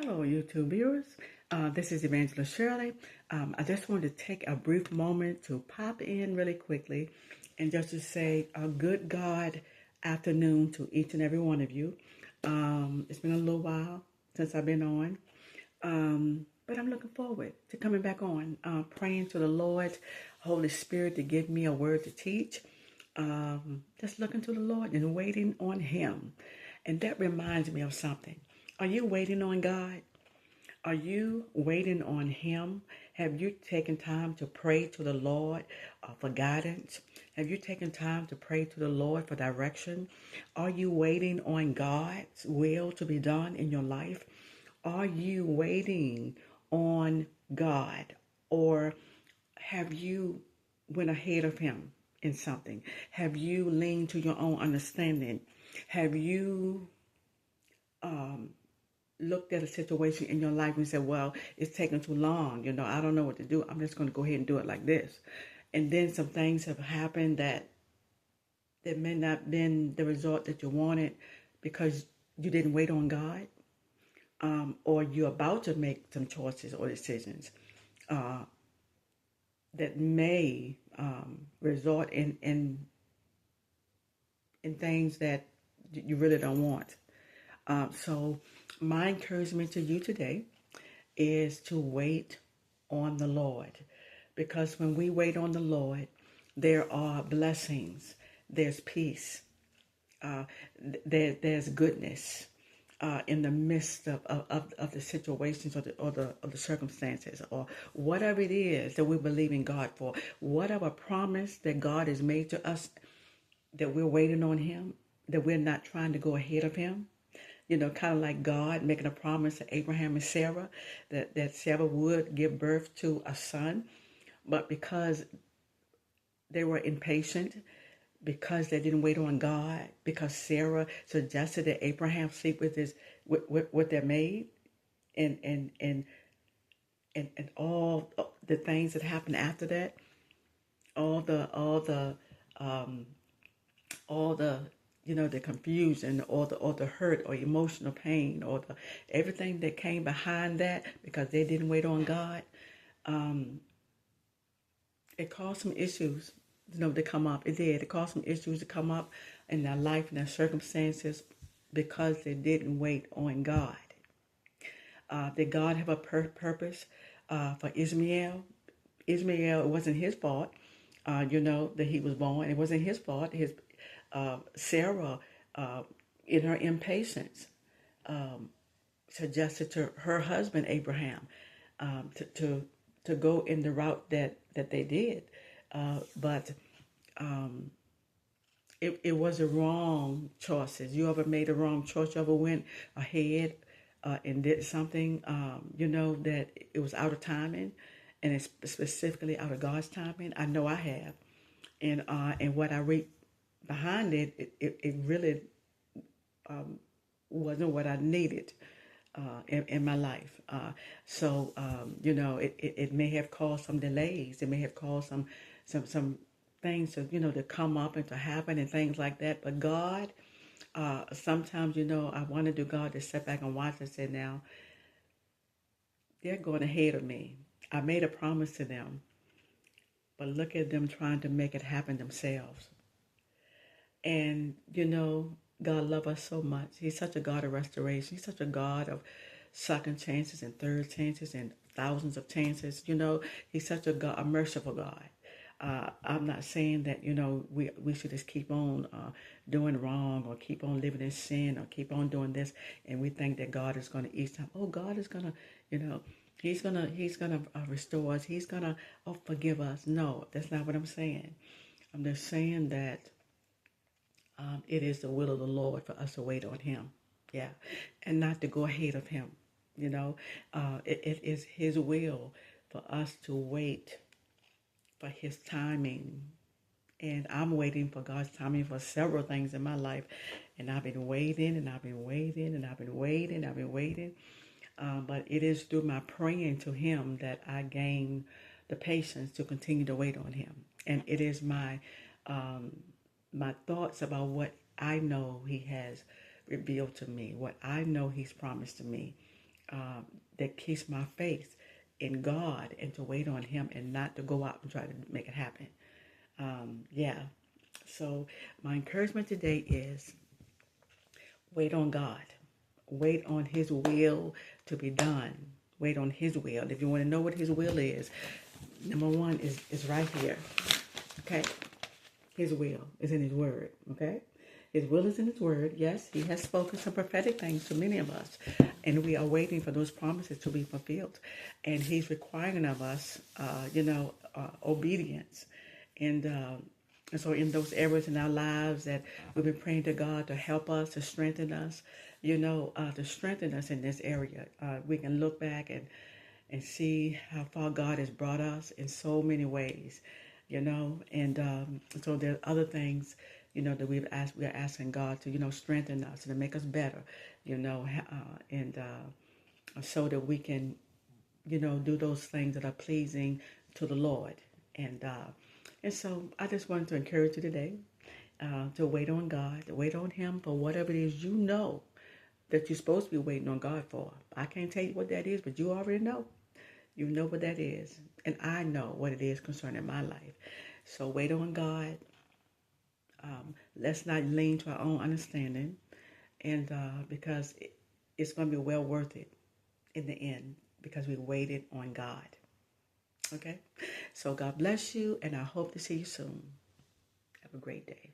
Hello, YouTube viewers. This is Evangelist Shirley. I just wanted to take a brief moment to pop in really quickly and just to say a good God afternoon to each and every one of you. It's been a little while since I've been on, but I'm looking forward to coming back on, praying to the Lord, Holy Spirit, to give me a word to teach. Just looking to the Lord and waiting on Him. And that reminds me of something. Are you waiting on God? Are you waiting on Him? Have you taken time to pray to the Lord for guidance? Have you taken time to pray to the Lord for direction? Are you waiting on God's will to be done in your life? Are you waiting on God? Or have you went ahead of Him in something? Have you leaned to your own understanding? Have you looked at a situation in your life and said, well, it's taking too long. I don't know what to do. I'm just going to go ahead and do it like this. And then some things have happened that may not been the result that you wanted because you didn't wait on God, or you're about to make some choices or decisions that may result in things that you really don't want. So my encouragement to you today is to wait on the Lord. Because when we wait on the Lord, there are blessings, there's peace, there's goodness in the midst of the situations or the circumstances or whatever it is that we believe in God for. Whatever promise that God has made to us, that we're waiting on Him, that we're not trying to go ahead of Him. Kind of like God making a promise to Abraham and Sarah that Sarah would give birth to a son. But because they were impatient, because they didn't wait on God, because Sarah suggested that Abraham sleep with their maid, and all the things that happened after that, all the the confusion or the hurt or emotional pain or everything that came behind that because they didn't wait on God, it caused some issues, to come up. It did. It caused some issues to come up in their life and their circumstances because they didn't wait on God. Did God have a purpose for Ishmael? Ishmael, it wasn't his fault, that he was born. It wasn't his fault. Sarah, in her impatience, suggested to her husband Abraham to go in the route that they did, but it was the wrong choices. You ever made a wrong choice? You ever went ahead and did something, that it was out of timing, and it's specifically out of God's timing? I know I have, and what I read behind it really wasn't what I needed in my life. It may have caused some delays. It may have caused some things to come up and to happen and things like that. But God, sometimes, I wanted to God to step back and watch and say, now, they're going ahead of me. I made a promise to them, but look at them trying to make it happen themselves. And, God loves us so much. He's such a God of restoration. He's such a God of second chances and third chances and thousands of chances. He's such a God, a merciful God. I'm not saying that, we should just keep on doing wrong or keep on living in sin or keep on doing this. And we think that God is going to each time, God is going to, He's going to restore us. He's going to forgive us. No, that's not what I'm saying. I'm just saying that it is the will of the Lord for us to wait on Him. Yeah. And not to go ahead of Him. It is His will for us to wait for His timing. And I'm waiting for God's timing for several things in my life. And I've been waiting and I've been waiting and I've been waiting. I've been waiting. But it is through my praying to Him that I gain the patience to continue to wait on Him. And it is my thoughts about what I know He has revealed to me, what I know He's promised to me. that keeps my faith in God and to wait on Him and not to go out and try to make it happen. Yeah. So my encouragement today is wait on God. Wait on His will to be done. Wait on His will. If you want to know what His will is, number one is right here. Okay? His will is in His Word. Okay? His will is in His Word. Yes, He has spoken some prophetic things to many of us, and we are waiting for those promises to be fulfilled. And He's requiring of us, obedience. And so in those areas in our lives that we've been praying to God to help us, to strengthen us, to strengthen us in this area, we can look back and see how far God has brought us in so many ways, and so there are other things, that we are asking God to, strengthen us and to make us better, and so that we can, do those things that are pleasing to the Lord. And so I just wanted to encourage you today to wait on God, to wait on Him for whatever it is that you're supposed to be waiting on God for. I can't tell you what that is, but you already know. You know what that is. And I know what it is concerning my life. So wait on God. Let's not lean to our own understanding. And because it's going to be well worth it in the end because we waited on God. Okay? So God bless you, and I hope to see you soon. Have a great day.